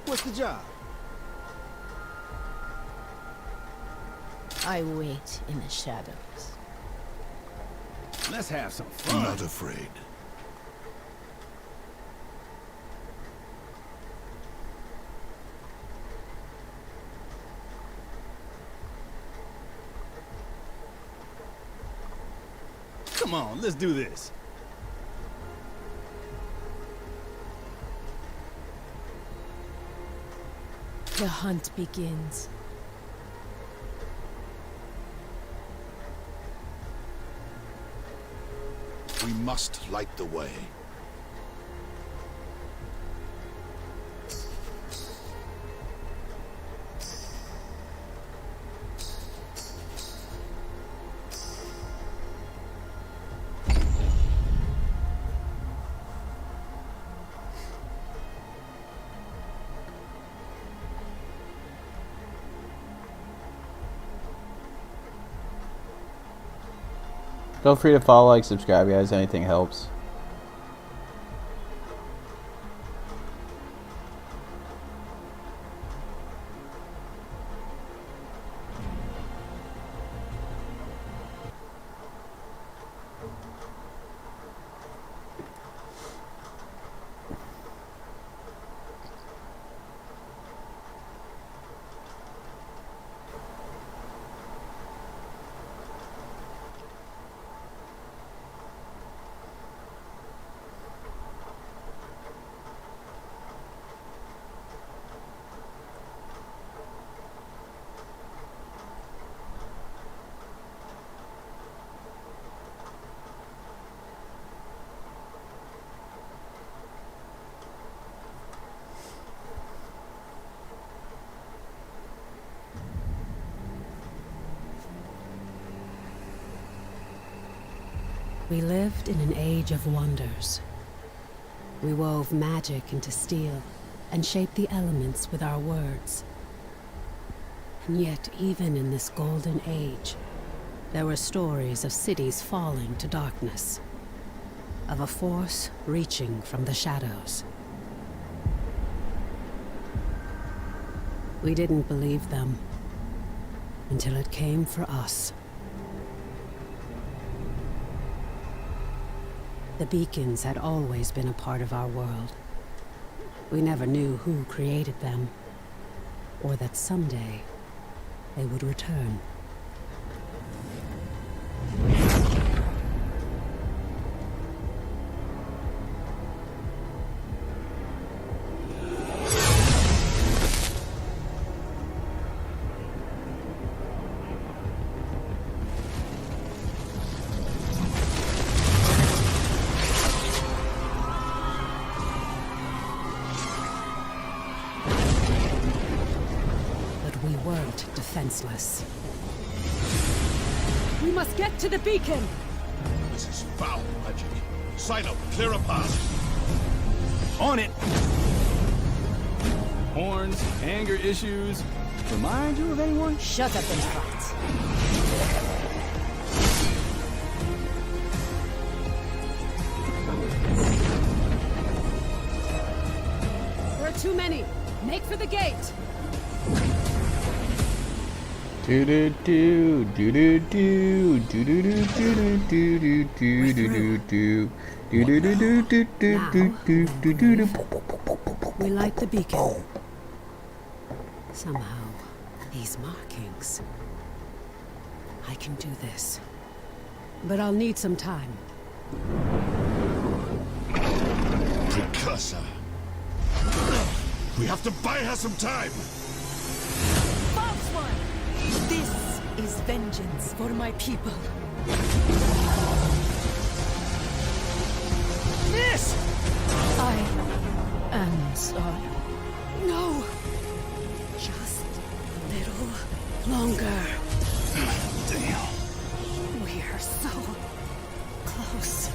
What's the job? I wait in the shadows. Let's have some fun. Not afraid. Come on, let's do this. The hunt begins. We must light the way. Feel free to follow, like, subscribe, guys. Anything helps. We lived in an age of wonders. We wove magic into steel and shaped the elements with our words. And yet, even in this golden age, there were stories of cities falling to darkness, of a force reaching from the shadows. We didn't believe them until it came for us. The beacons had always been a part of our world. We never knew who created them, or that someday they would return. We weren't defenseless. We must get to the beacon! This is foul magic. Sino, clear a path. On it! Horns, anger issues. Remind you of anyone? Shut up and fight. There are too many. Make for the gate! Do do do do do do do do do do do do do do do. We light the beacon. Somehow, these markings. I can do this. But I'll need some time. Precursor. We have to buy her some time. False one! This is vengeance for my people. Miss! I am sorry. No! Just a little longer. Damn. We're so close.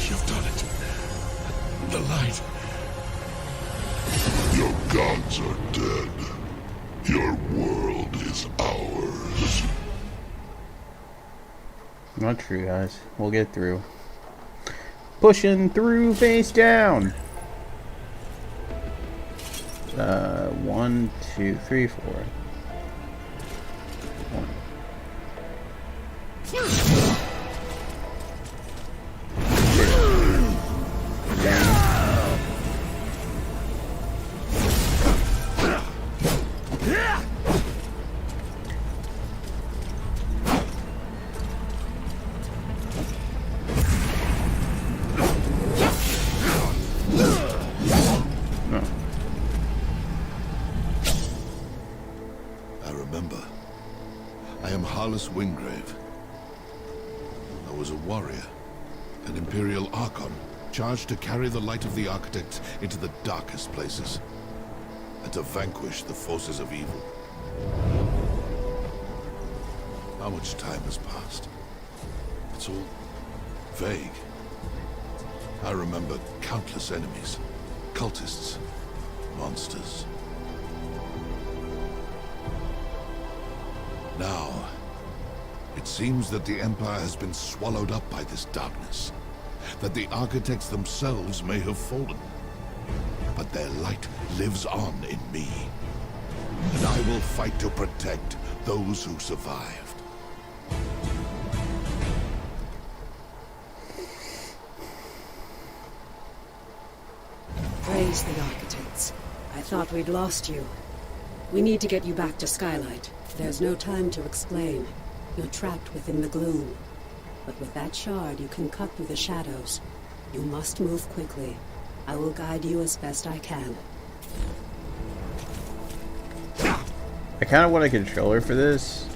You've done it. The light. Your gods are dead. Your world is ours. Not true, guys. We'll get through. Pushing through face down. 1, 2, 3, 4. 1. Wingrave. I was a warrior, an Imperial Archon, charged to carry the light of the Architect into the darkest places, and to vanquish the forces of evil. How much time has passed? It's all vague. I remember countless enemies, cultists, monsters. Now, it seems that the Empire has been swallowed up by this darkness, that the Architects themselves may have fallen. But their light lives on in me, and I will fight to protect those who survived. Praise the Architects. I thought we'd lost you. We need to get you back to Skylight. There's no time to explain. You're trapped within the gloom. But with that shard, you can cut through the shadows. You must move quickly. I will guide you as best I can. I kind of want a controller for this.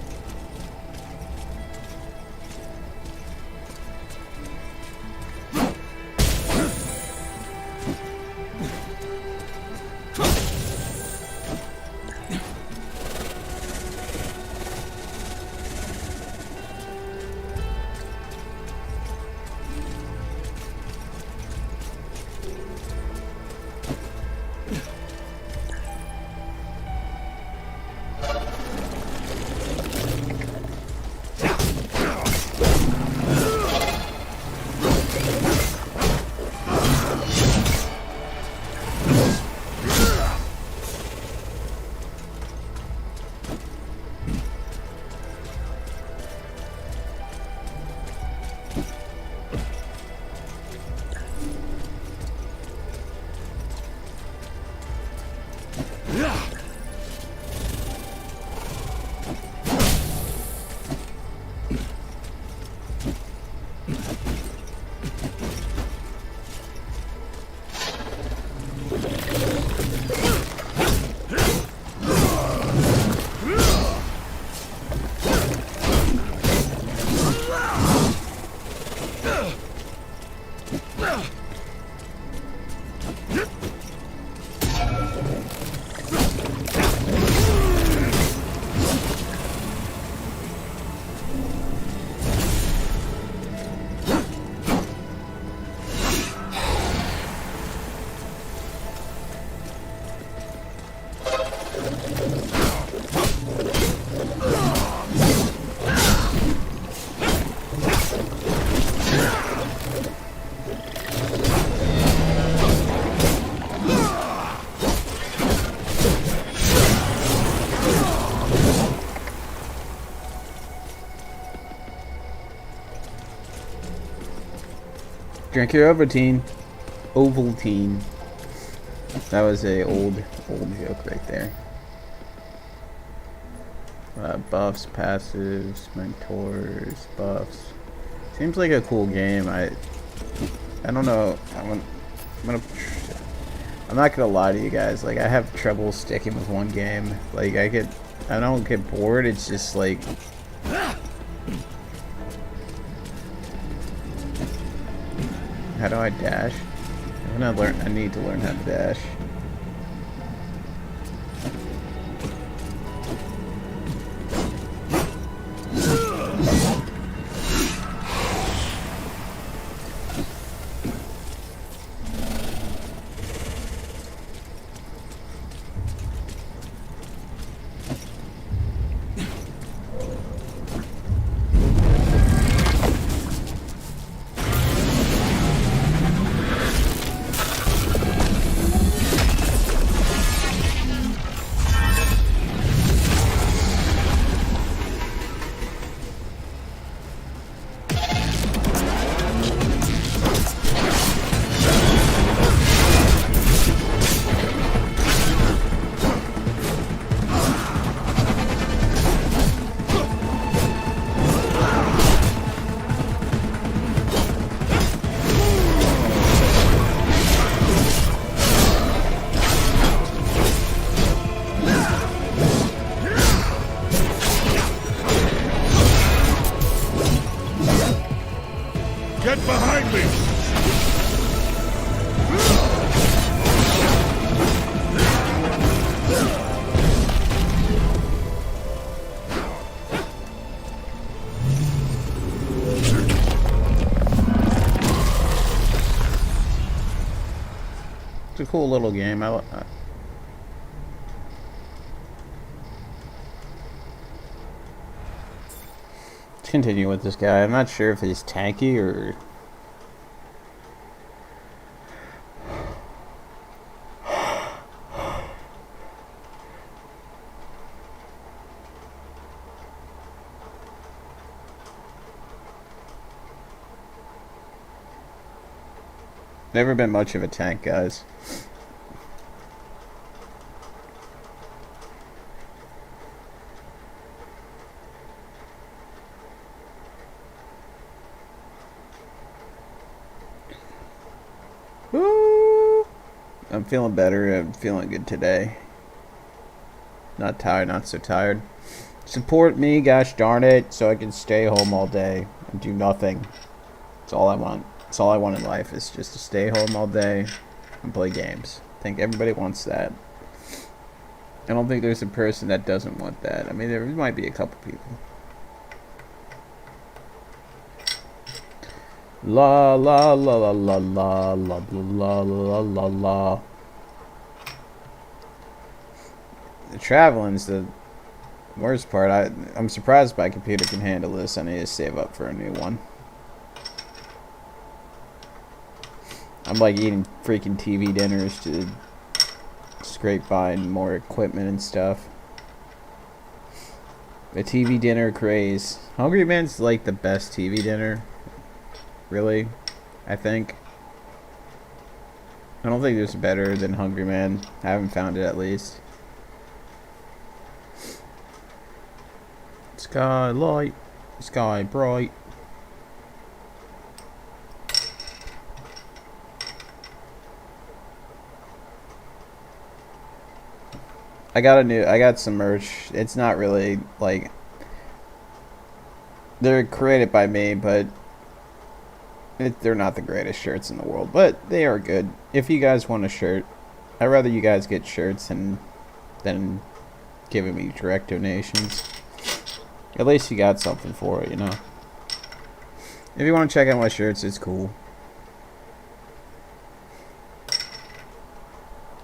Drink your Ovaltine. Ovaltine. That was a old joke right there. Buffs, passives, mentors, buffs. Seems like a cool game. I don't know. I'm not gonna lie to you guys. Like, I have trouble sticking with one game. Like, I don't get bored. It's just like, how do I dash? I need to learn how to dash. me! It's a cool little game. Let's continue with this guy. I'm not sure if he's tanky or... Never been much of a tank, guys. Woo! I'm feeling better. I'm feeling good today. Not tired, not so tired. Support me, gosh darn it, so I can stay home all day and do nothing. That's all I want. That's all I want in life, is just to stay home all day and play games. I think everybody wants that. I don't think there's a person that doesn't want that. I mean, there might be a couple people. La la la la la la la la la la la. The traveling's the worst part. I'm surprised my computer can handle this. I need to save up for a new one. I'm like eating freaking TV dinners to scrape by more equipment and stuff. The TV dinner craze. Hungry Man's like the best TV dinner. Really, I think. I don't think there's better than Hungry Man. I haven't found it, at least. Sky light, sky bright. I got some merch. It's not really like they're created by me, but they're not the greatest shirts in the world, but they are good. If you guys want a shirt, I'd rather you guys get shirts than giving me direct donations. At least you got something for it, you know. If you want to check out my shirts, it's cool.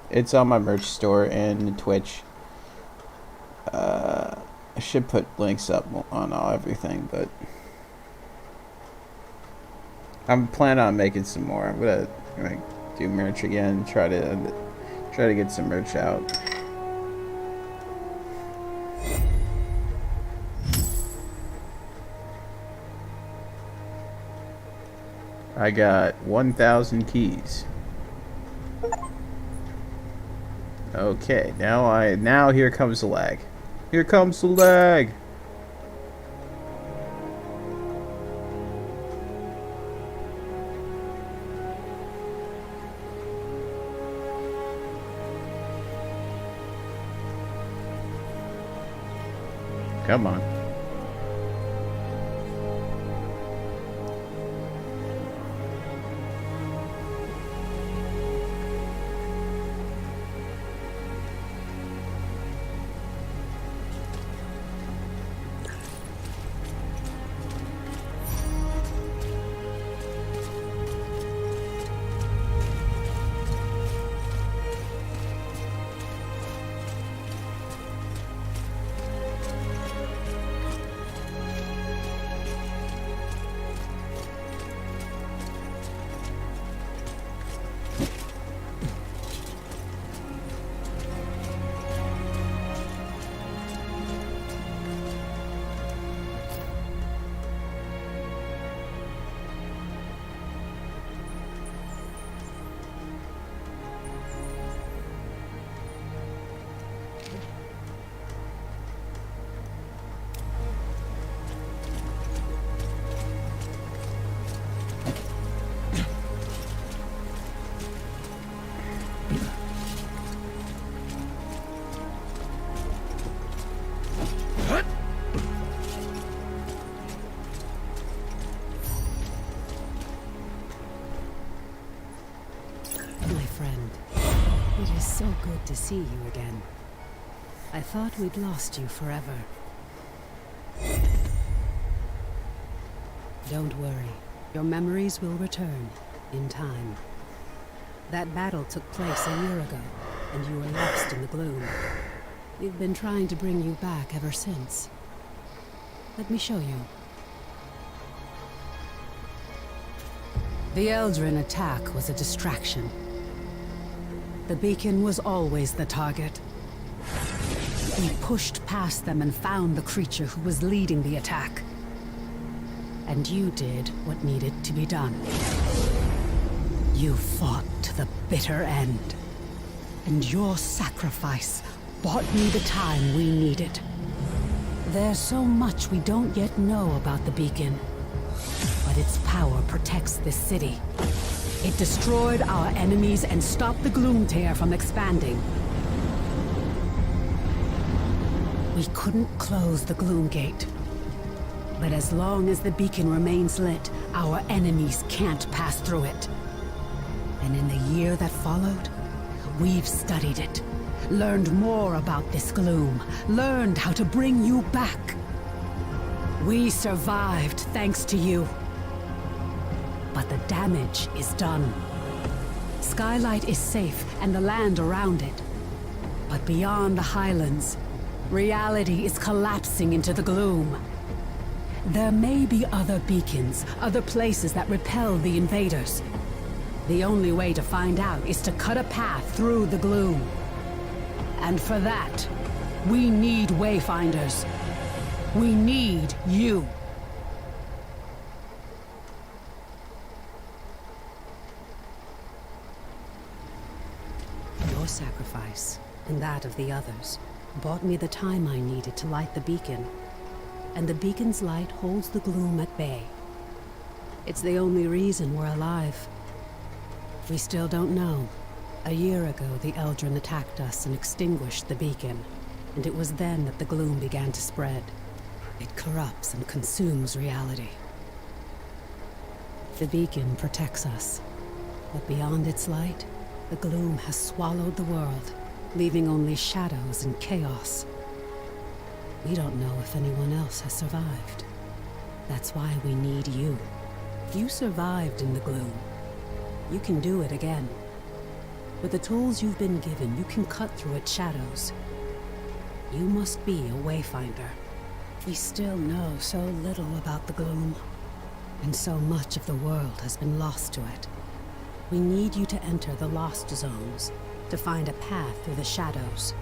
It's on my merch store and Twitch. I should put links up on everything, but I'm planning on making some more. I'm gonna do merch again. Try to get some merch out. I got 1,000 keys. Okay, now here comes the lag. Here comes the lag. Come on. friend. It is so good to see you again. I thought we'd lost you forever. Don't worry. Your memories will return, in time. That battle took place a year ago, and you were lost in the gloom. We've been trying to bring you back ever since. Let me show you. The Eldrin attack was a distraction. The beacon was always the target. We pushed past them and found the creature who was leading the attack. And you did what needed to be done. You fought to the bitter end. And your sacrifice bought me the time we needed. There's so much we don't yet know about the beacon. But its power protects this city. It destroyed our enemies and stopped the Gloom Tear from expanding. We couldn't close the Gloom Gate. But as long as the beacon remains lit, our enemies can't pass through it. And in the year that followed, we've studied it, learned more about this gloom, learned how to bring you back. We survived thanks to you. But the damage is done. Skylight is safe and the land around it. But beyond the highlands, reality is collapsing into the gloom. There may be other beacons, other places that repel the invaders. The only way to find out is to cut a path through the gloom. And for that, we need Wayfinders. We need you. Your sacrifice, and that of the others, bought me the time I needed to light the beacon. And the beacon's light holds the gloom at bay. It's the only reason we're alive. We still don't know. A year ago, the Eldrin attacked us and extinguished the beacon, and it was then that the gloom began to spread. It corrupts and consumes reality. The beacon protects us, but beyond its light, the gloom has swallowed the world, leaving only shadows and chaos. We don't know if anyone else has survived. That's why we need you. You survived in the gloom. You can do it again. With the tools you've been given, you can cut through its shadows. You must be a Wayfinder. We still know so little about the gloom, and so much of the world has been lost to it. We need you to enter the Lost Zones, to find a path through the shadows.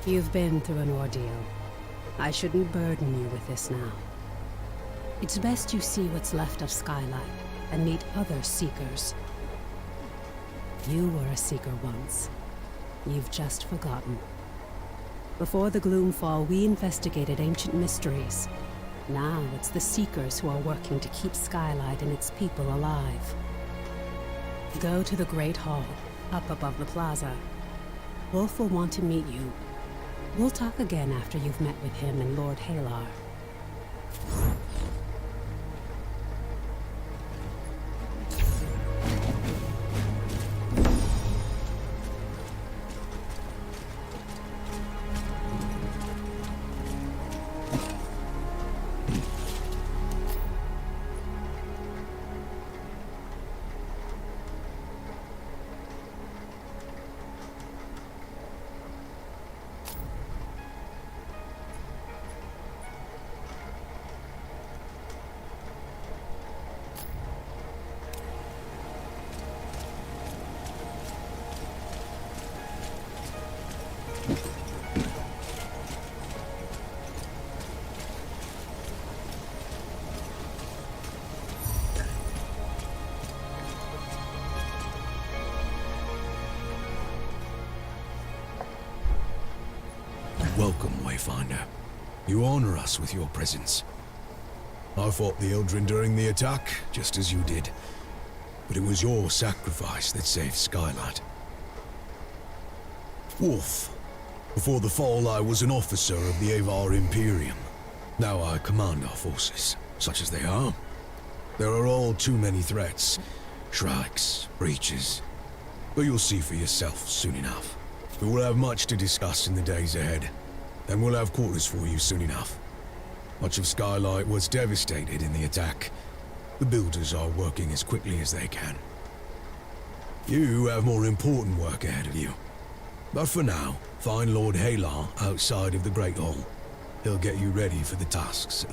You've been through an ordeal. I shouldn't burden you with this now. It's best you see what's left of Skylight and meet other Seekers. You were a Seeker once. You've just forgotten. Before the Gloomfall, we investigated ancient mysteries. Now it's the Seekers who are working to keep Skylight and its people alive. Go to the Great Hall, up above the plaza. Wolf will want to meet you. We'll talk again after you've met with him and Lord Halar. Welcome, Wayfinder. You honor us with your presence. I fought the Eldrin during the attack, just as you did. But it was your sacrifice that saved Skylight. Wolf. Before the fall, I was an officer of the Avar Imperium. Now I command our forces, such as they are. There are all too many threats. Shrikes, breaches, But you'll see for yourself soon enough. We will have much to discuss in the days ahead. Then we'll have quarters for you soon enough. Much of Skylight was devastated in the attack. The builders are working as quickly as they can. You have more important work ahead of you. But for now, find Lord Halar outside of the Great Hall. He'll get you ready for the tasks.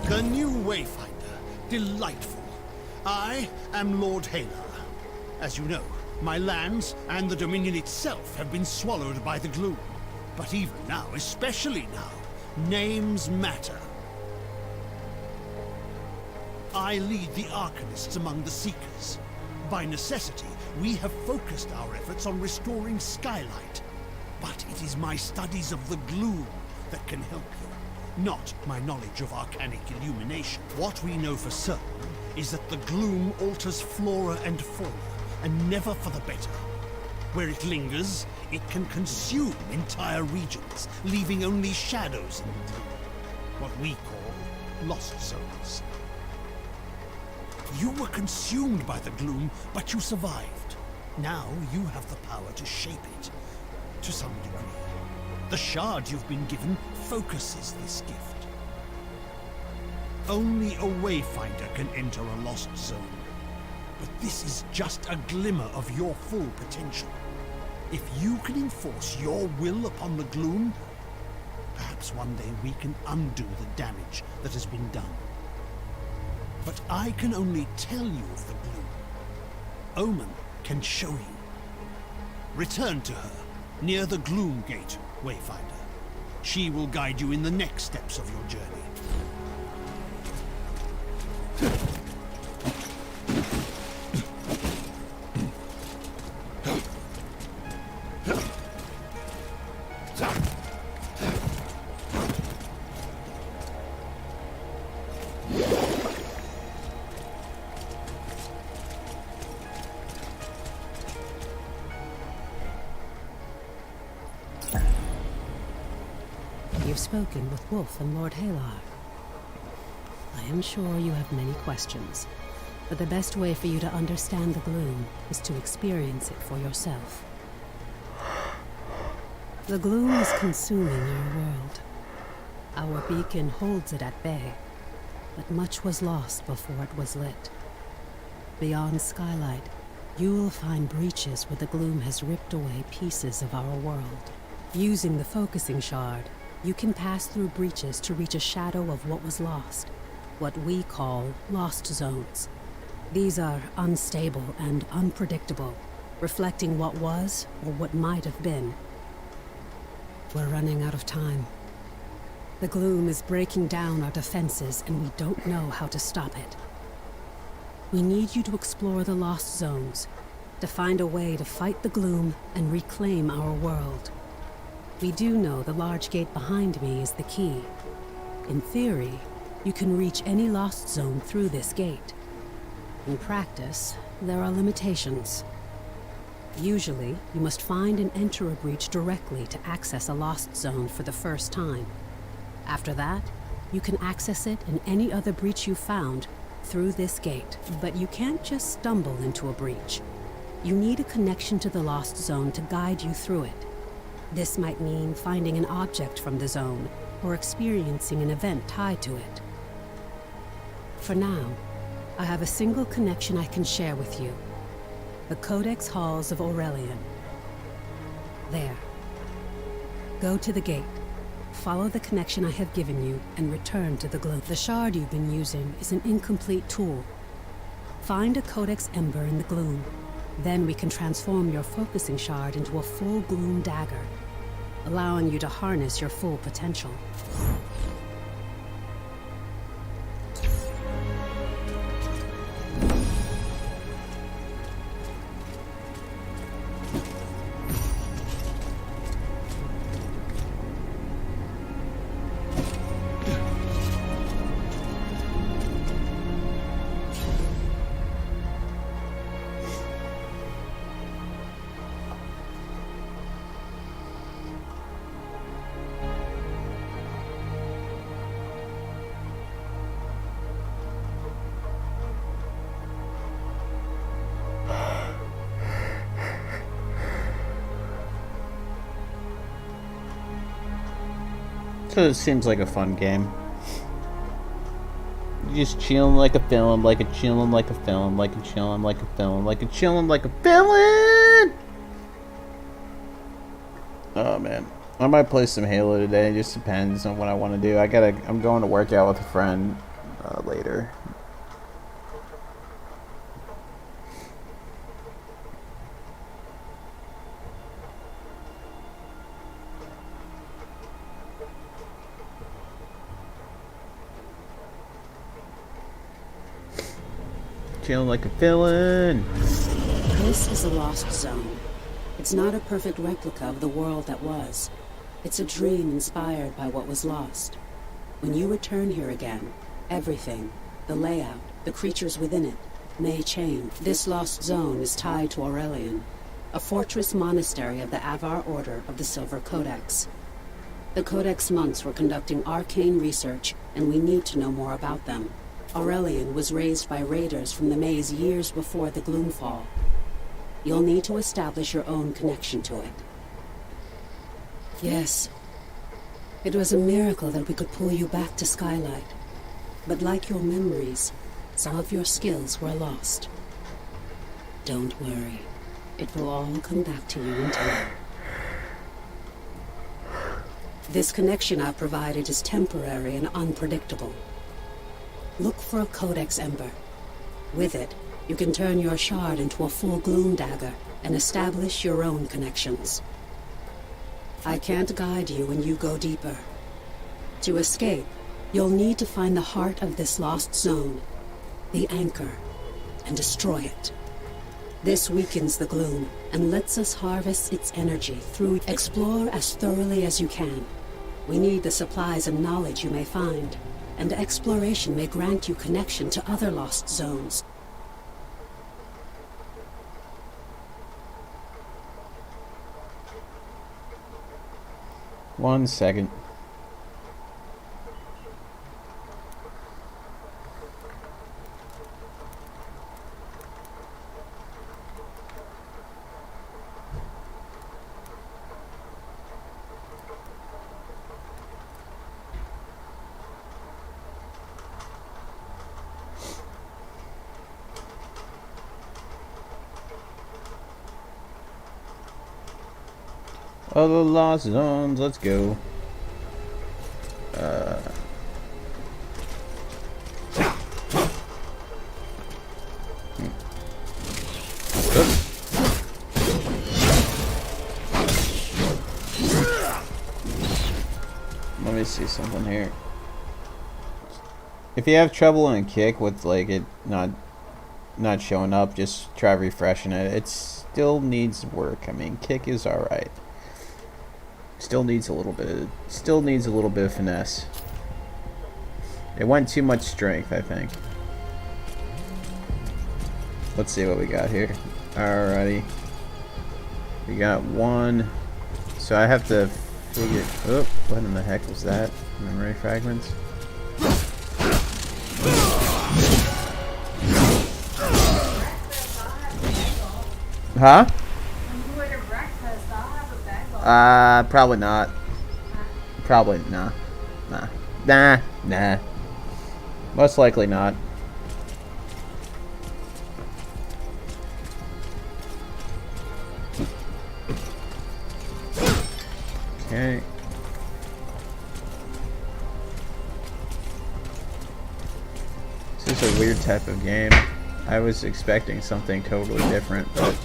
The new Wayfinder. Delightful. I am Lord Halar. As you know, my lands and the Dominion itself have been swallowed by the gloom. But even now, especially now, names matter. I lead the Arcanists among the Seekers. By necessity, we have focused our efforts on restoring Skylight. But it is my studies of the gloom that can help you, not my knowledge of arcanic illumination. What we know for certain is that the gloom alters flora and fauna, and never for the better. Where it lingers, it can consume entire regions, leaving only shadows in the gloom. What we call lost zones. You were consumed by the gloom, but you survived. Now you have the power to shape it, to some degree. The shard you've been given focuses this gift. Only a Wayfinder can enter a lost zone. But this is just a glimmer of your full potential. If you can enforce your will upon the gloom, perhaps one day we can undo the damage that has been done. But I can only tell you of the gloom. Omen can show you. Return to her, near the Gloom Gate, Wayfinder. She will guide you in the next steps of your journey. You've spoken with Wolf and Lord Halar. I am sure you have many questions, but the best way for you to understand the gloom is to experience it for yourself. The gloom is consuming our world. Our beacon holds it at bay, but much was lost before it was lit. Beyond Skylight, you will find breaches where the gloom has ripped away pieces of our world. Using the focusing shard, you can pass through breaches to reach a shadow of what was lost, what we call lost zones. These are unstable and unpredictable, reflecting what was or what might have been. We're running out of time. The gloom is breaking down our defenses, and we don't know how to stop it. We need you to explore the lost zones, to find a way to fight the gloom and reclaim our world. We do know the large gate behind me is the key. In theory, you can reach any lost zone through this gate. In practice, there are limitations. Usually, you must find and enter a breach directly to access a lost zone for the first time. After that, you can access it in any other breach you found through this gate. But you can't just stumble into a breach. You need a connection to the lost zone to guide you through it. This might mean finding an object from the zone, or experiencing an event tied to it. For now, I have a single connection I can share with you. The Codex Halls of Aurelian. There. Go to the gate, follow the connection I have given you, and return to the globe. The shard you've been using is an incomplete tool. Find a Codex Ember in the gloom. Then we can transform your focusing shard into a full gloom dagger, allowing you to harness your full potential. So it seems like a fun game. You're just chilling like a film, like a chilling like a film, like a chilling like a film, like a chilling like a villain. Oh man, I might play some Halo today. It just depends on what I want to do. I'm going to work out with a friend later. Chilling like a villain. This is a lost zone. It's not a perfect replica of the world that was. It's a dream inspired by what was lost. When you return here again, everything, the layout, the creatures within it, may change. This lost zone is tied to Aurelian, a fortress monastery of the Avar Order of the Silver Codex. The Codex monks were conducting arcane research, and we need to know more about them. Aurelian was raised by raiders from the maze years before the Gloomfall. You'll need to establish your own connection to it. Yes, it was a miracle that we could pull you back to Skylight. But like your memories, some of your skills were lost. Don't worry, it will all come back to you in time. This connection I've provided is temporary and unpredictable. Look for a Codex Ember. With it, you can turn your shard into a full gloom dagger and establish your own connections. I can't guide you when you go deeper. To escape, you'll need to find the heart of this lost zone, the anchor, and destroy it. This weakens the gloom and lets us harvest its energy through. Explore as thoroughly as you can. We need the supplies and knowledge you may find, and exploration may grant you connection to other lost zones. One second. Other lost zones, let's go. Let me see something here. If you have trouble in Kick with like it not showing up, just try refreshing it. It still needs work. I mean, Kick is alright. Still needs a little bit of finesse. It went too much strength, I think. Let's see what we got here. Alrighty. We got one. So I have to figure. Oh, what in the heck was that? Memory fragments. Huh? Probably not. Probably nah. Nah. Most likely not. Okay. This is a weird type of game. I was expecting something totally different, but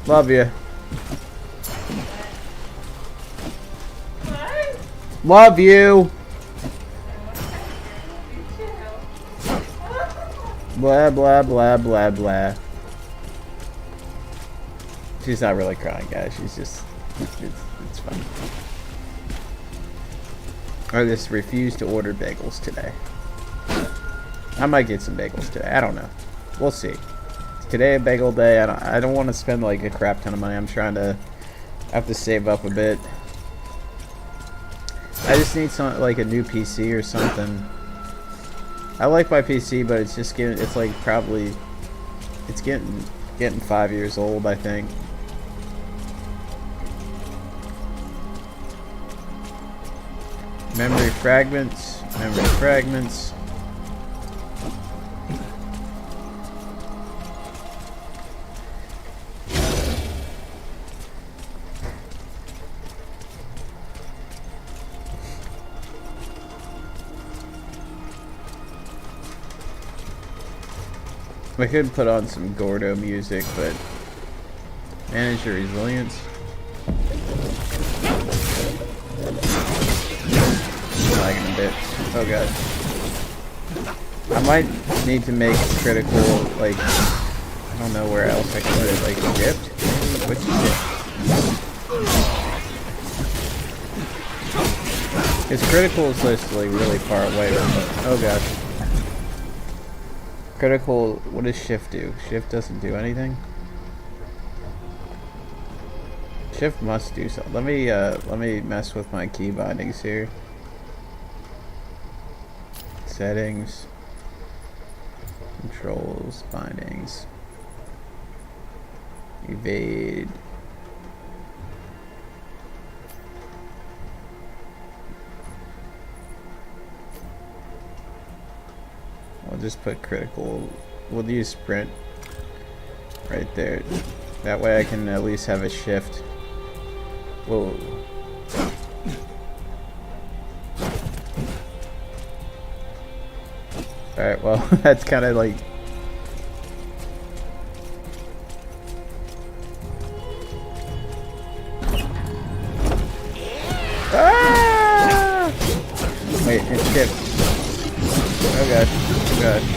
love you. Love you. Blah blah blah blah blah. She's not really crying, guys. She's just it's fun. I just refuse to order bagels today. I might get some bagels today. I don't know. We'll see. Is today a bagel day? I don't want to spend like a crap ton of money. I'm trying to. I have to save up a bit. I just need some like a new PC or something. I like my PC, but it's just getting. It's like probably. It's getting Getting 5 years old, I think. Memory fragments. Memory fragments. I could put on some Gordo music, but manage your resilience. Lagging a bit. Oh god. I might need to make critical, like, I don't know where else I can put it, like shift? What's shift? Because critical is supposed to like really far away from it. Oh gosh. Critical, what does shift do? Shift doesn't do anything? Shift must do something. Let me mess with my key bindings here. Settings. Controls, bindings. Evade. I'll just put critical. We'll use sprint right there. That way I can at least have a shift. Whoa. Alright, well, that's kind of like... Ah! Wait, it's shift. Oh gosh. Oh gosh.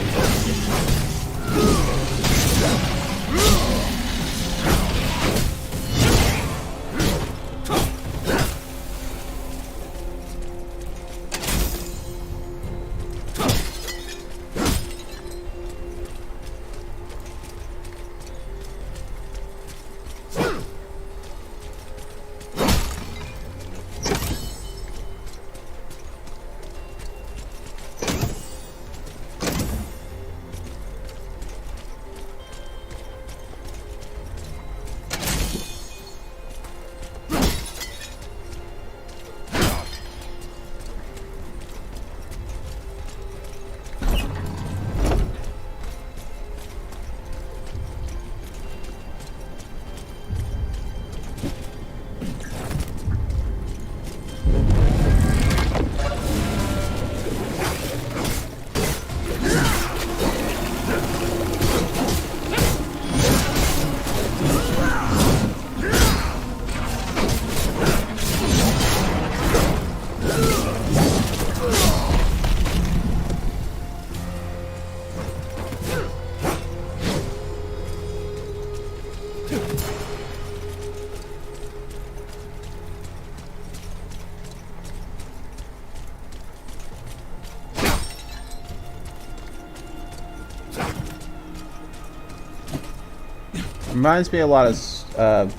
Reminds me a lot of,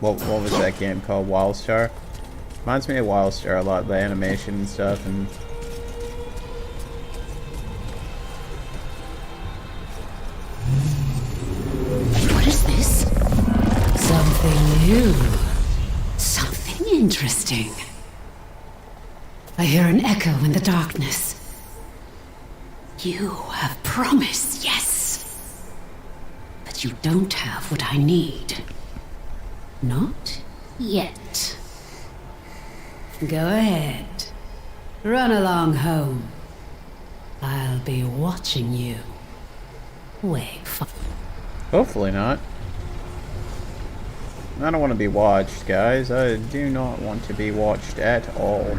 what was that game called? Wildstar? Reminds me of Wildstar a lot, the animation and stuff, and... What is this? Something new. Something interesting. I hear an echo in the darkness. You have promise, yes. But you don't have what I need. Not yet. Go ahead. Run along home. I'll be watching you. Wayfinder. Hopefully not. I don't want to be watched, guys. I do not want to be watched at all.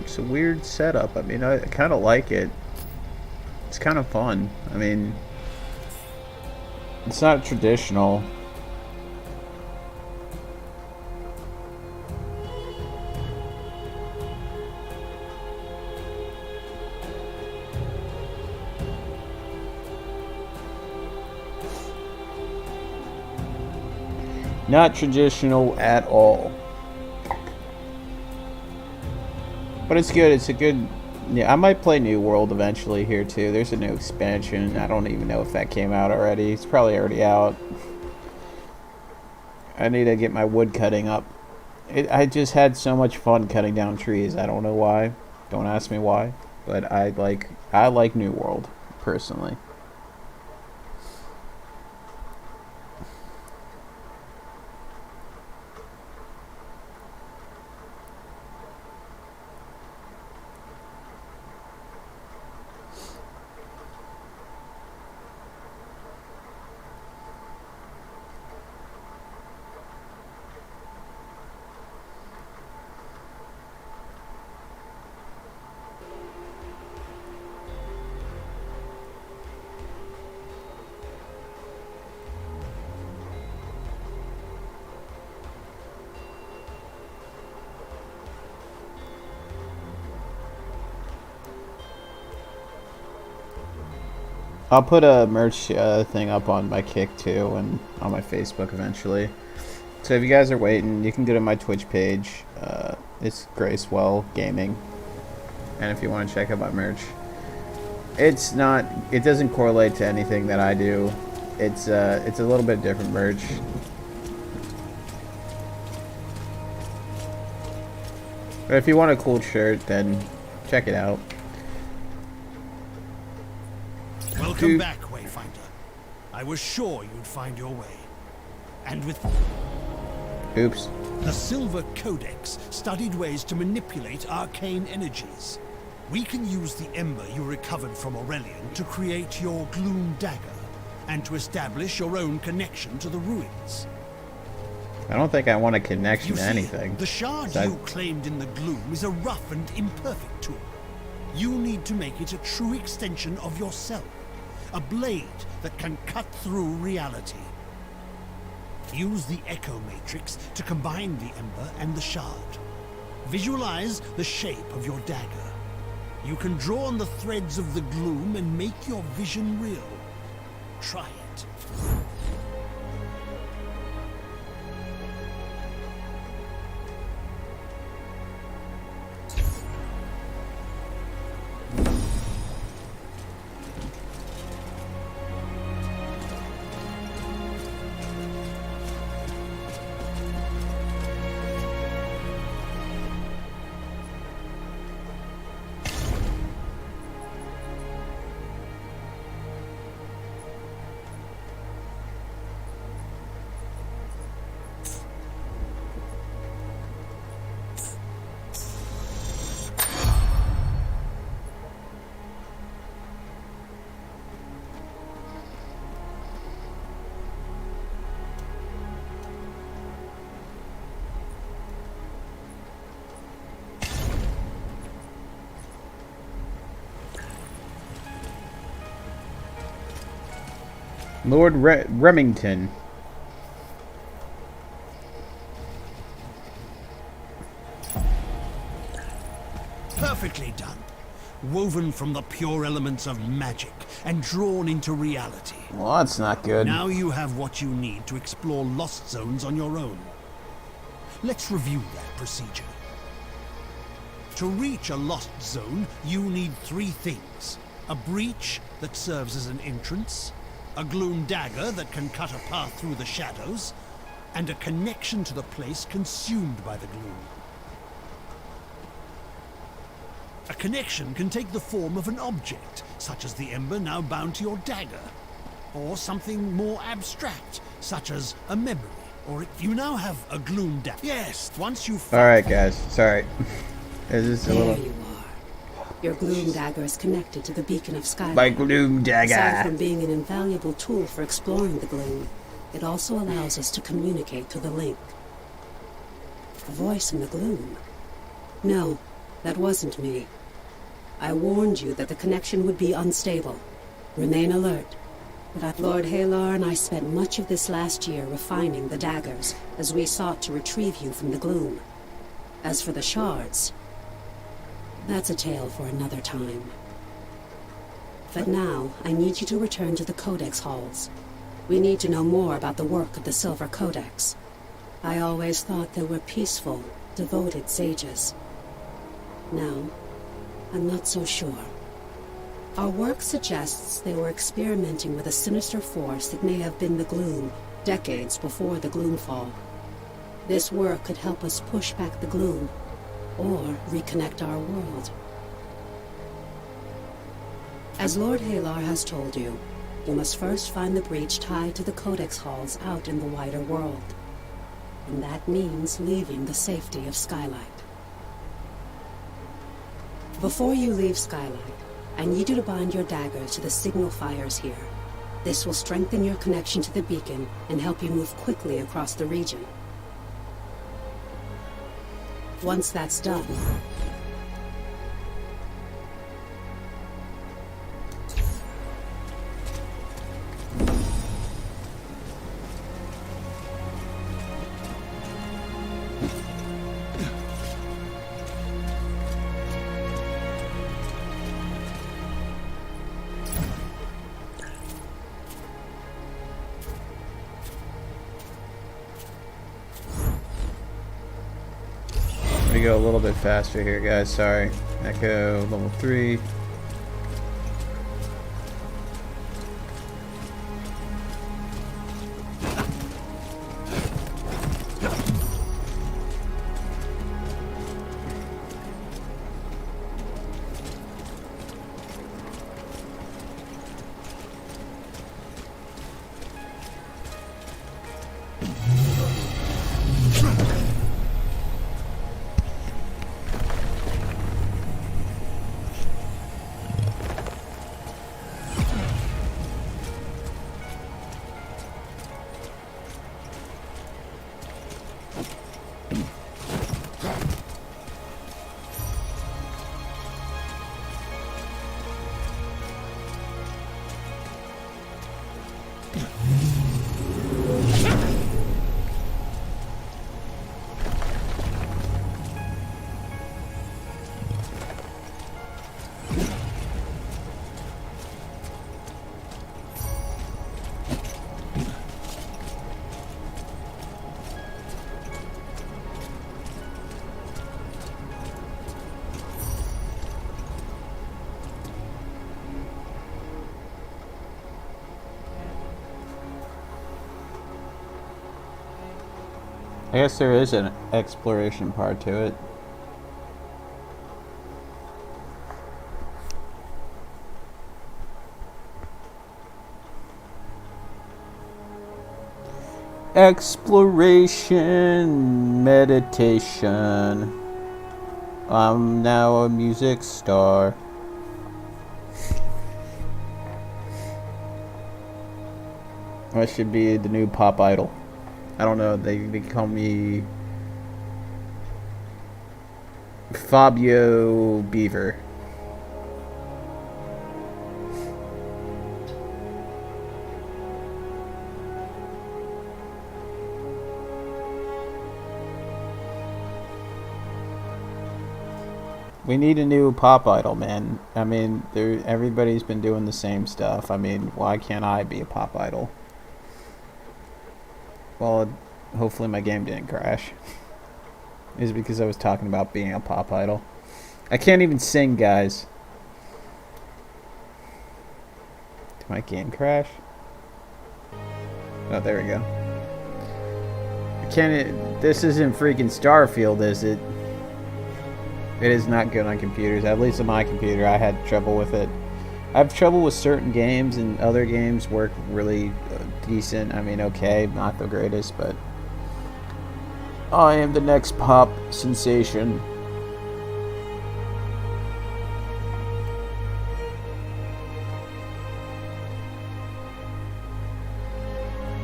It's a weird setup. I mean, I kind of like it. It's kind of fun. I mean, it's not traditional. Not traditional at all. But it's good. It's a good... Yeah, I might play New World eventually here too. There's a new expansion. I don't even know if that came out already. It's probably already out. I need to get my wood cutting up. I just had so much fun cutting down trees. I don't know why. Don't ask me why. But I like New World, personally. I'll put a merch thing up on my Kick too, and on my Facebook eventually. So if you guys are waiting, you can go to my Twitch page. It's Gracewell Gaming, and if you want to check out my merch, it doesn't correlate to anything that I do. It's a little bit different merch. But if you want a cool shirt, then check it out. Welcome back, Wayfinder. I was sure you'd find your way. And with... Oops. The Silver Codex studied ways to manipulate arcane energies. We can use the ember you recovered from Aurelian to create your Gloom Dagger, and to establish your own connection to the ruins. I don't think I want a connection to anything. The shard you claimed in the gloom is a rough and imperfect tool. You need to make it a true extension of yourself. A blade that can cut through reality. Use the Echo Matrix to combine the Ember and the Shard. Visualize the shape of your dagger. You can draw on the threads of the gloom and make your vision real. Try it. Lord Remington. Perfectly done. Woven from the pure elements of magic and drawn into reality. Well, that's not good. Now you have what you need to explore lost zones on your own. Let's review that procedure. To reach a lost zone, you need 3 things. A breach that serves as an entrance, a gloom dagger that can cut a path through the shadows, and a connection to the place consumed by the gloom. A connection can take the form of an object, such as the ember now bound to your dagger, or something more abstract, such as a memory, or you now have a gloom dagger. Yes, once you find... Alright guys, sorry. Is this a There little... you are. Your gloom dagger is connected to the beacon of skylight. My gloom Aside dagger. from being an invaluable tool for exploring the gloom, it also allows us to communicate through the link. A voice in the gloom? No, that wasn't me. I warned you that the connection would be unstable. Remain alert. But Lord Halar and I spent much of this last year refining the daggers as we sought to retrieve you from the gloom. As for the shards, that's a tale for another time. But now, I need you to return to the Codex halls. We need to know more about the work of the Silver Codex. I always thought they were peaceful, devoted sages. Now, I'm not so sure. Our work suggests they were experimenting with a sinister force that may have been the Gloom, decades before the Gloomfall. This work could help us push back the Gloom, or reconnect our world. As Lord Halar has told you, you must first find the breach tied to the Codex halls out in the wider world. And that means leaving the safety of Skylight. Before you leave Skylight, I need you to bind your dagger to the signal fires here. This will strengthen your connection to the beacon and help you move quickly across the region. Once that's done, We go a little bit faster here, guys. Sorry. Echo level 3. I guess there is an exploration part to it. Exploration, meditation. I'm now a music star. I should be the new pop idol. I don't know, they call me Fabio Beaver. We need a new pop idol, man. I mean, everybody's been doing the same stuff. I mean, why can't I be a pop idol? Well, hopefully my game didn't crash. Is because I was talking about being a pop idol. I can't even sing, guys. Did my game crash? Oh, there we go. I can't. This isn't freaking Starfield, is it? It is not good on computers. At least on my computer, I had trouble with it. I have trouble with certain games, and other games work really decent. I mean, okay, not the greatest, but I am the next pop sensation.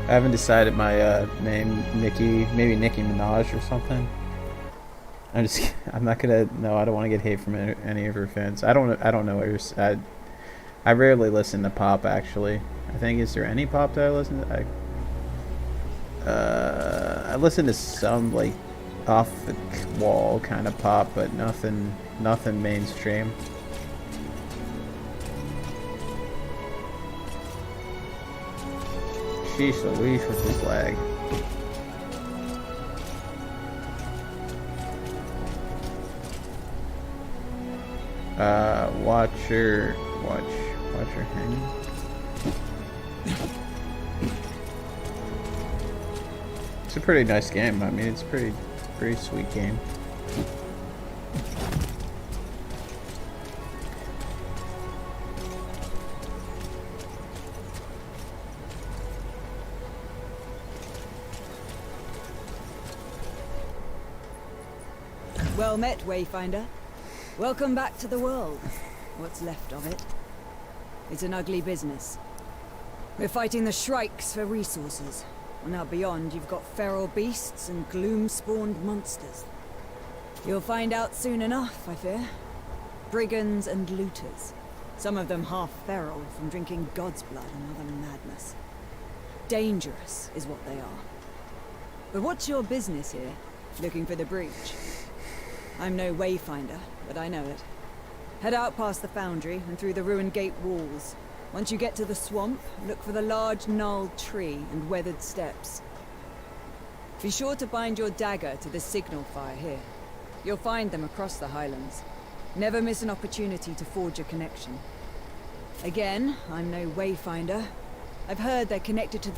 I haven't decided my name. Maybe Nicki Minaj or something. I'm not gonna. No, I don't want to get hate from any of her fans. I don't know what you're. I rarely listen to pop, actually. I think, is there any pop that I listen to? I listen to some, like, off the wall kind of pop, but nothing mainstream. Sheesh Louise with this lag. Watch her hang. It's a pretty nice game. I mean, it's a pretty sweet game. Well met, Wayfinder. Welcome back to the world. What's left of it. It's an ugly business. We're fighting the Shrikes for resources. And out beyond, you've got feral beasts and gloom-spawned monsters. You'll find out soon enough, I fear. Brigands and looters. Some of them half feral from drinking God's blood and other madness. Dangerous is what they are. But what's your business here? Looking for the breach? I'm no Wayfinder, but I know it. Head out past the foundry and through the ruined gate walls. Once you get to the swamp, look for the large gnarled tree and weathered steps. Be sure to bind your dagger to the signal fire here. You'll find them across the highlands. Never miss an opportunity to forge a connection. Again, I'm no Wayfinder. I've heard they're connected to...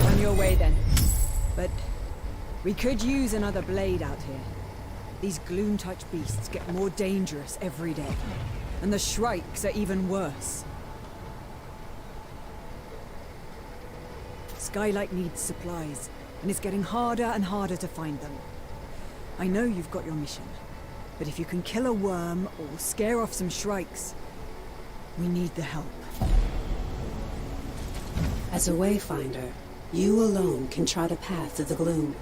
On your way then. But we could use another blade out here. These gloom-touch beasts get more dangerous every day. And the Shrikes are even worse. Skylight needs supplies, and it's getting harder and harder to find them. I know you've got your mission, but if you can kill a worm or scare off some Shrikes, we need the help. As a Wayfinder, you alone can chart a path through the gloom.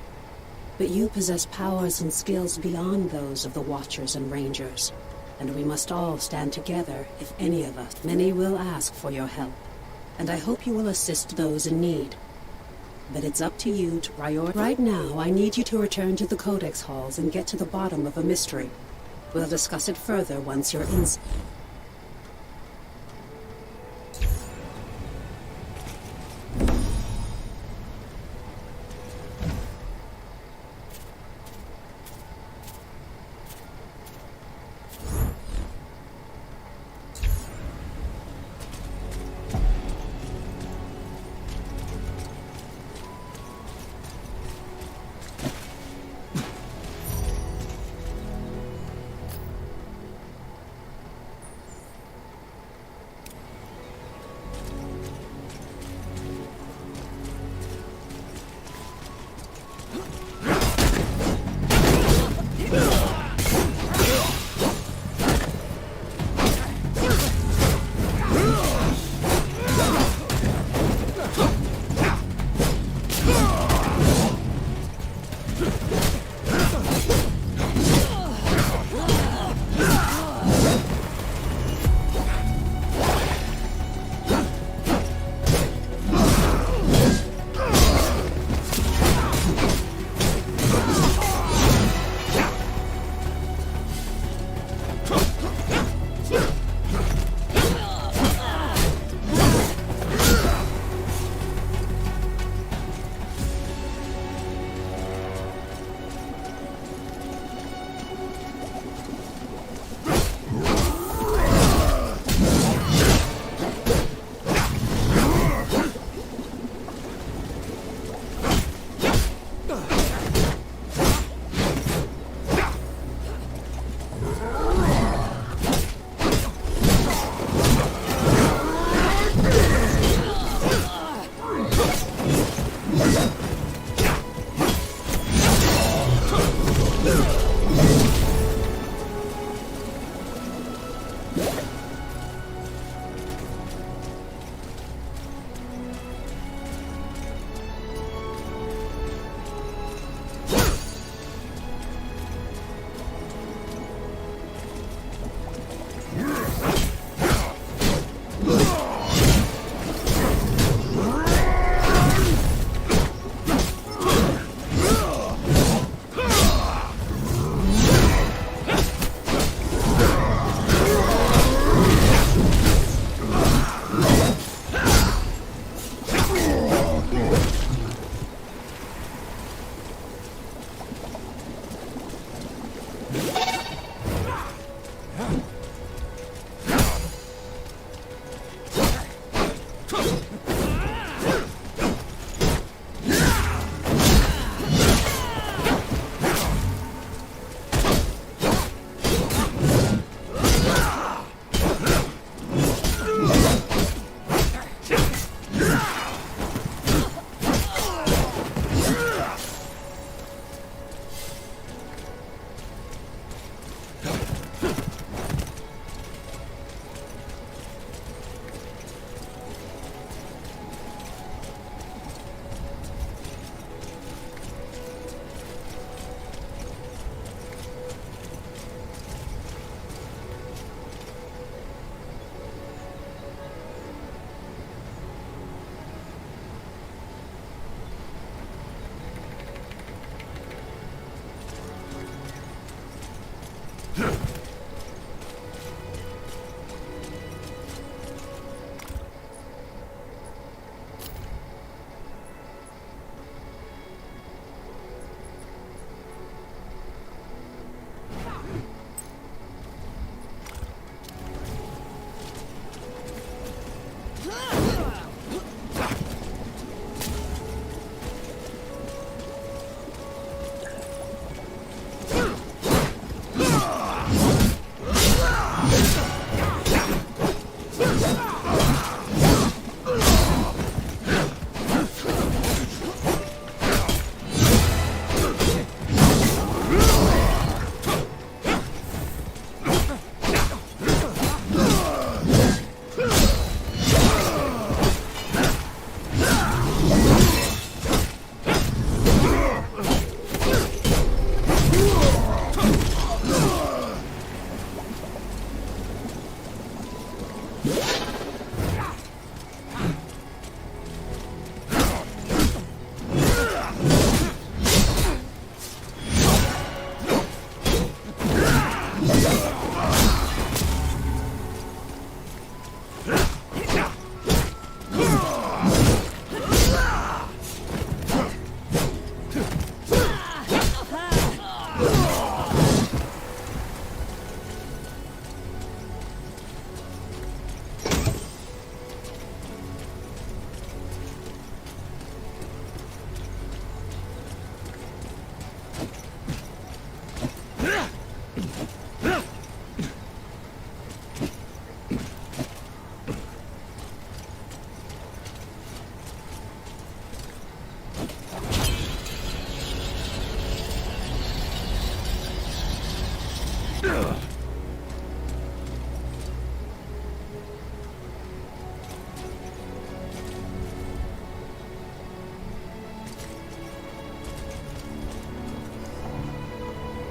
But you possess powers and skills beyond those of the Watchers and Rangers. And we must all stand together if any of us. Many will ask for your help. And I hope you will assist those in need. But it's up to you to prioritize. Right now, I need you to return to the Codex Halls and get to the bottom of a mystery. We'll discuss it further once you're inside.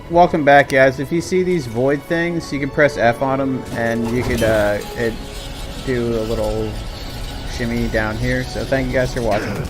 Welcome back, guys. If you see these void things, you can press F on them, and you could do a little shimmy down here. So thank you guys for watching.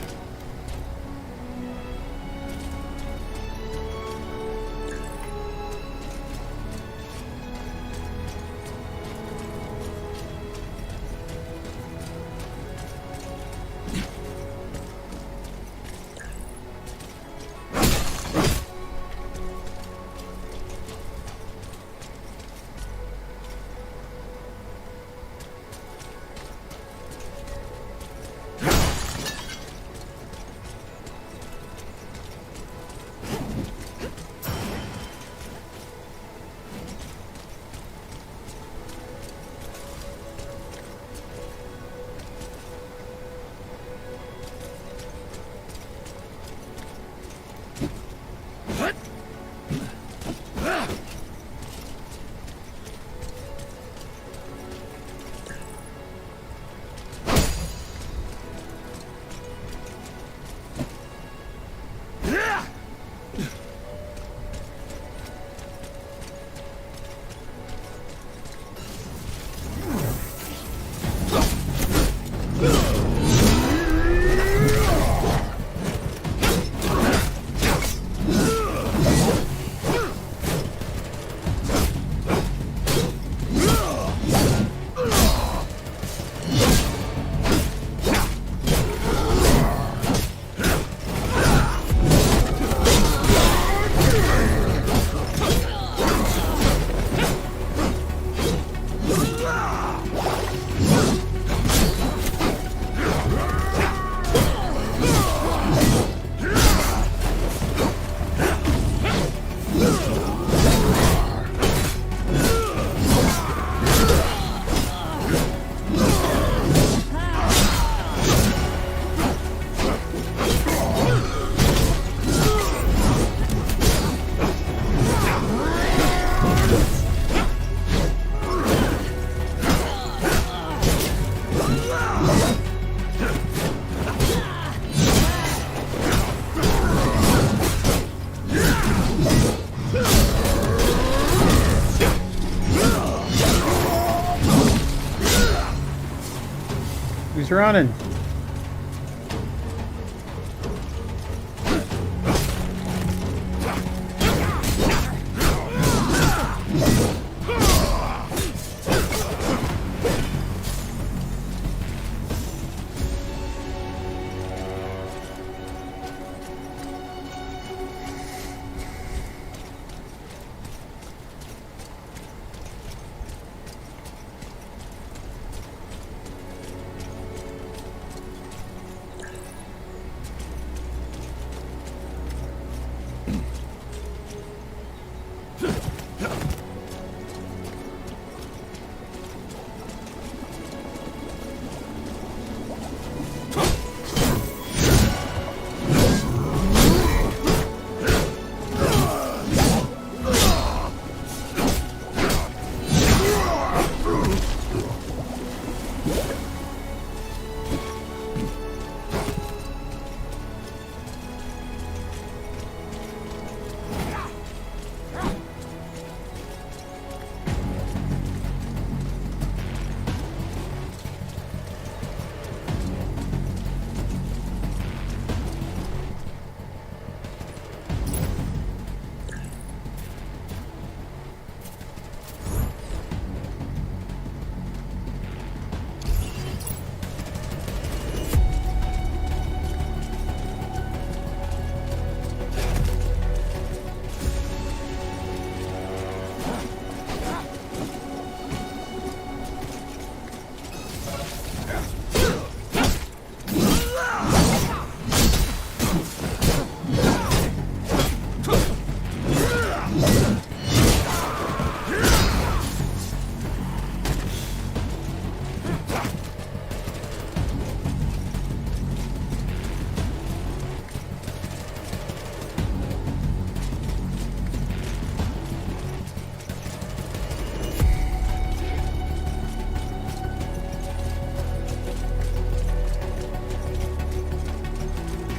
Who's running?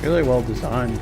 really well designed.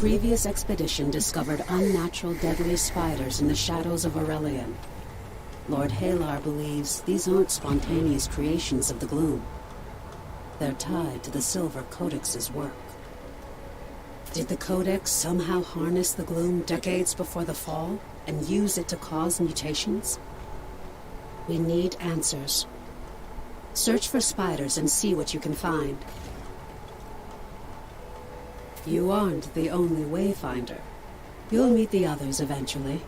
previous expedition discovered unnatural deadly spiders in the shadows of Aurelian. Lord Halar believes these aren't spontaneous creations of the gloom. They're tied to the Silver Codex's work. Did the Codex somehow harness the gloom decades before the fall and use it to cause mutations? We need answers. Search for spiders and see what you can find. You aren't the only Wayfinder. You'll meet the others eventually.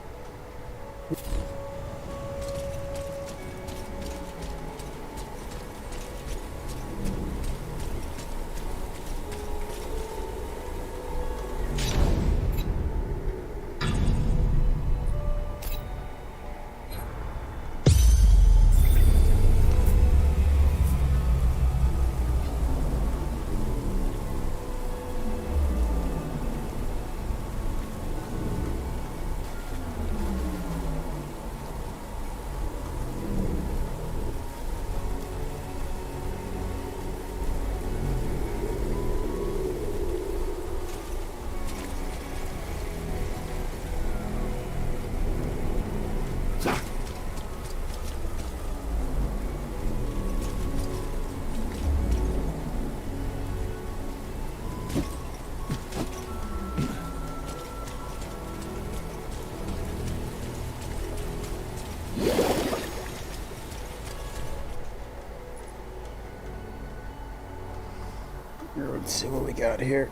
Let's see what we got here.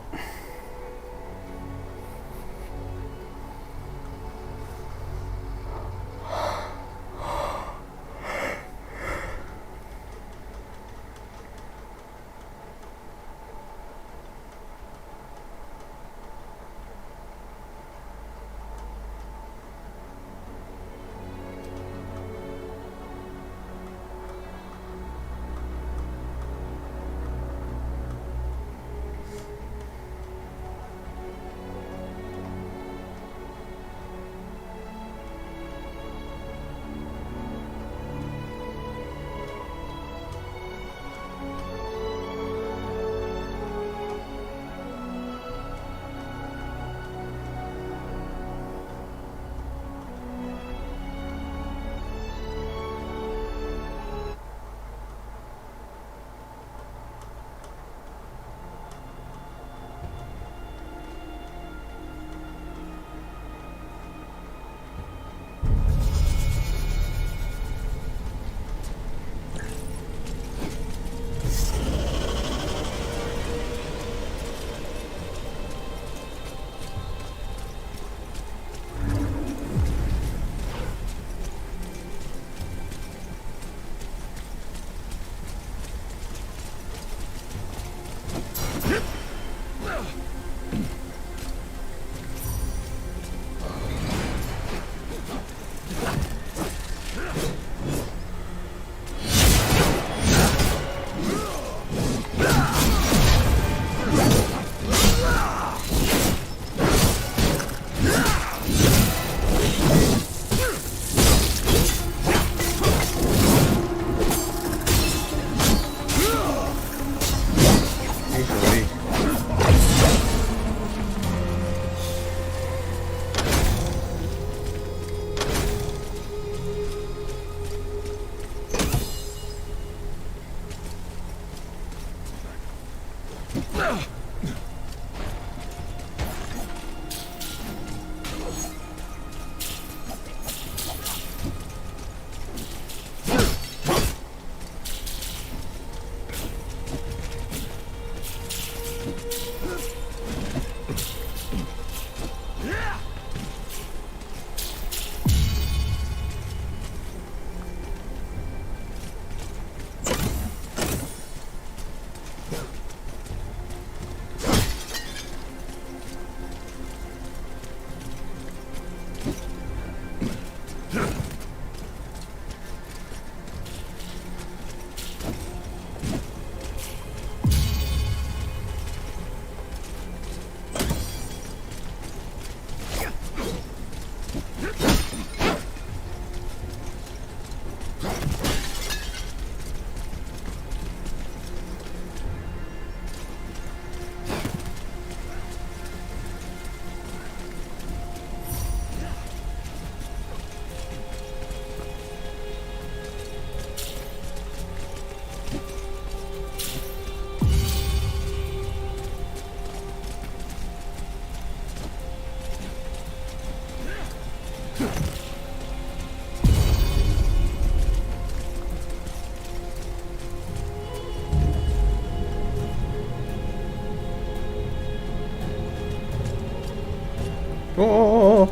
Oh!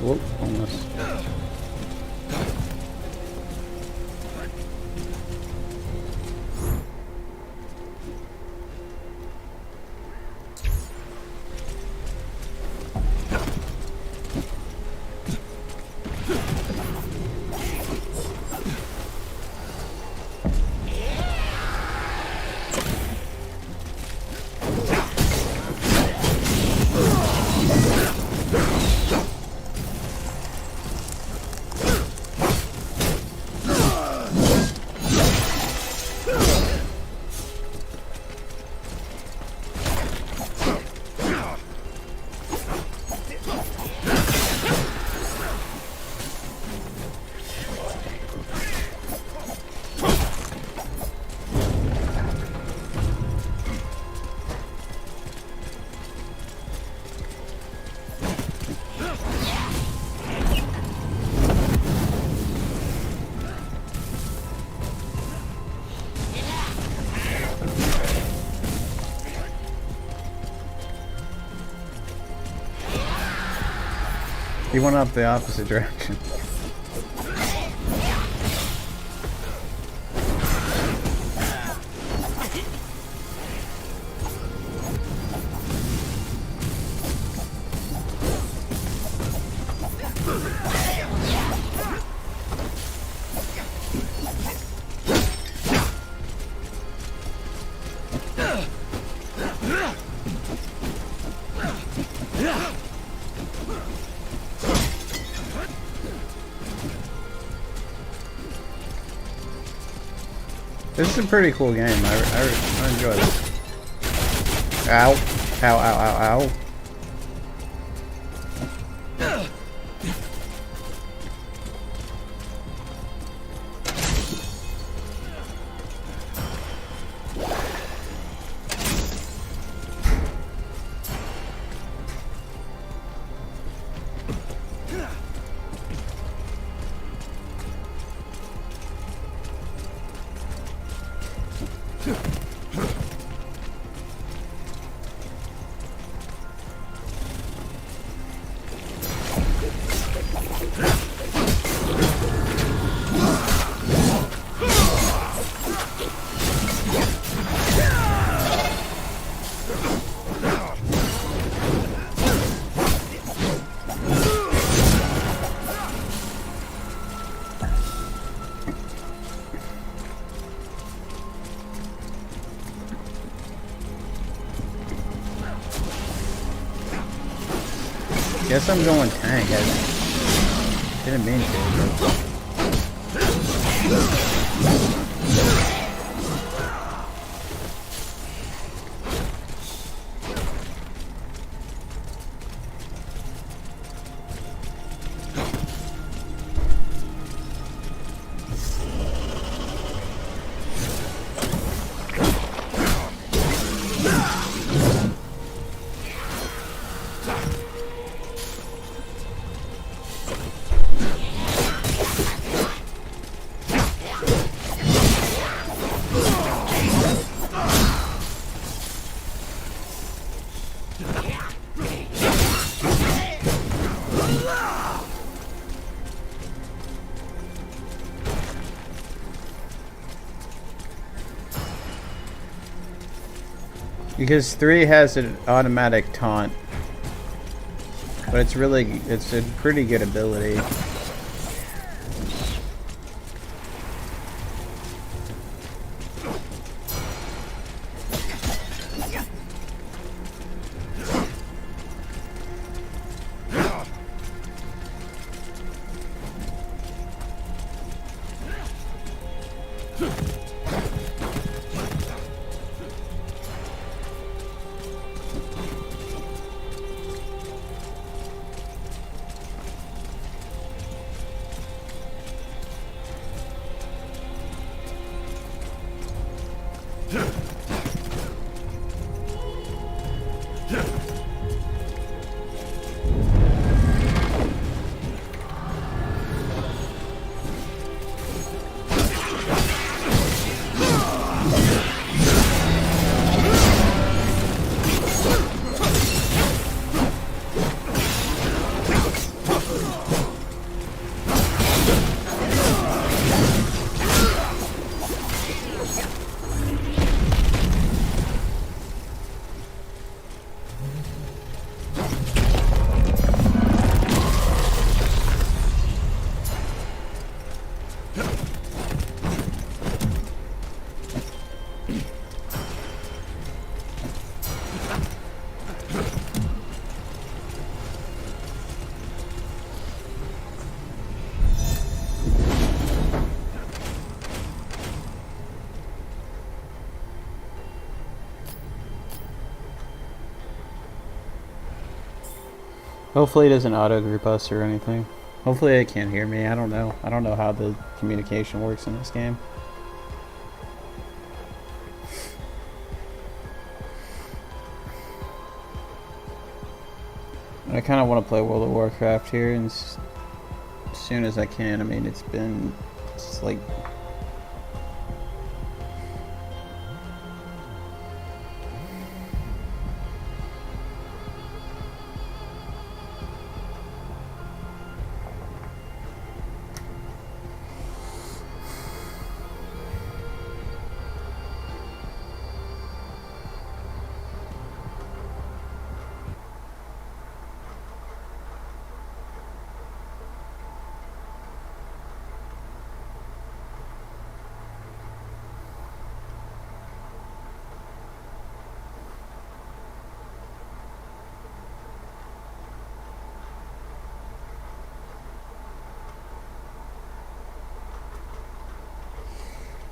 Whoop, almost. He went up the opposite direction. This is a pretty cool game. I enjoy this. Ow. Ow, ow, ow, ow. Guess I'm going tank. I didn't mean to. Because 3 has an automatic taunt, but it's a pretty good ability. Hopefully it doesn't auto-group us or anything. Hopefully it can't hear me. I don't know. I don't know how the communication works in this game. I kind of want to play World of Warcraft here and as soon as I can. I mean, it's like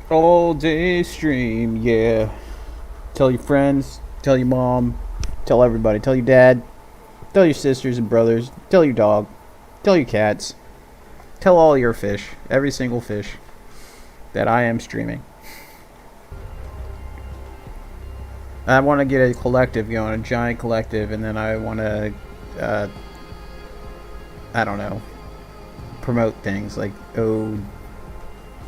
all day stream, yeah. Tell your friends, tell your mom, tell everybody, tell your dad, tell your sisters and brothers, tell your dog, tell your cats, tell all your fish, every single fish, that I am streaming. I want to get a collective going, a giant collective, and then I want to, I don't know, promote things like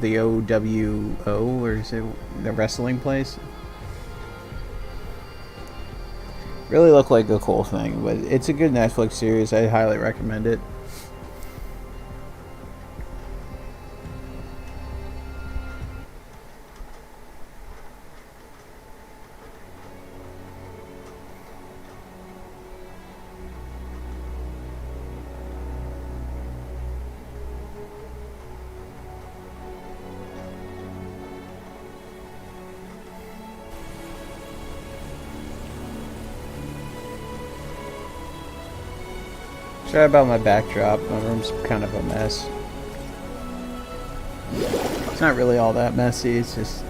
the OWO, or is it the wrestling place? Really look like a cool thing, but it's a good Netflix series. I highly recommend it. Sorry about my backdrop. My room's kind of a mess. It's not really all that messy. It's just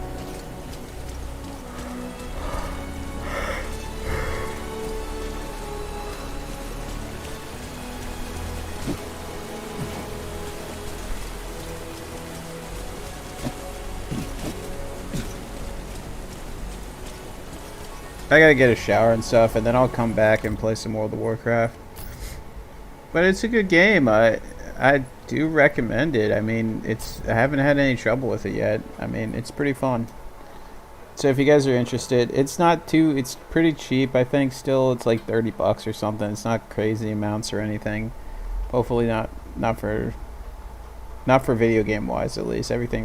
I gotta get a shower and stuff, and then I'll come back and play some World of Warcraft. But it's a good game. I do recommend it. I mean, I haven't had any trouble with it yet. I mean, it's pretty fun. So if you guys are interested, it's pretty cheap. I think still it's like 30 bucks or something. It's not crazy amounts or anything. Hopefully not for video game wise at least. Everything's